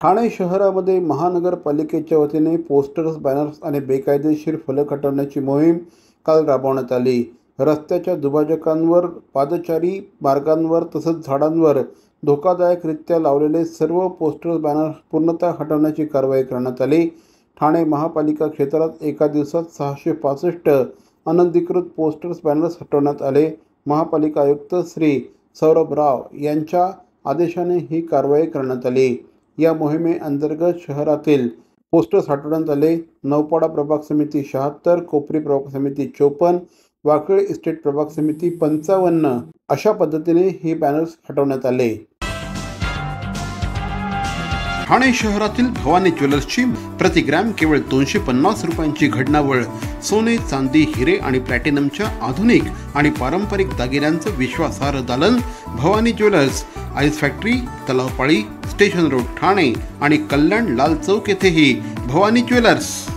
ठाणे शहरामध्ये महानगरपालिकेच्या वतीने पोस्टर्स, बॅनर्स आणि बेकायदेशीर फलक हटवण्याची मोहीम काल राबवण्यात आली. रस्त्याच्या दुभाजकांवर, पादचारी मार्गांवर तसंच झाडांवर धोकादायकरित्या लावलेले सर्व पोस्टर्स, बॅनर्स पूर्णतः हटवण्याची कारवाई करण्यात आली. ठाणे महापालिका क्षेत्रात एका दिवसात 665 अनधिकृत पोस्टर्स, बॅनर्स हटवण्यात आले. महापालिका आयुक्त श्री सौरभ राव यांच्या आदेशाने ही कारवाई करण्यात आली. या मोहिमेअंतर्गत शहरातील पोस्टर्स हटवण्यात आले. नौपाडा प्रभाग समिती 76, कोपरी प्रभाग समिती 54, वाकळे इस्टेट प्रभाग समिती 55 अशा पद्धतीने हे बॅनर्स हटवण्यात आले. ठाणे शहरातील भवानी ज्वेलर्सची प्रति ग्रॅम केवळ 250 रुपयांची घडणावळ सोने, चांदी, हिरे आणि प्लॅटिनमच्या आधुनिक आणि पारंपरिक दागिन्यांचं विश्वासार्ह दालन. Bhavani jewellers, ice factory, Talao Pali, station road, Thane आणि कल्याण लाल चौक येथेही भवानी ज्वेलर्स.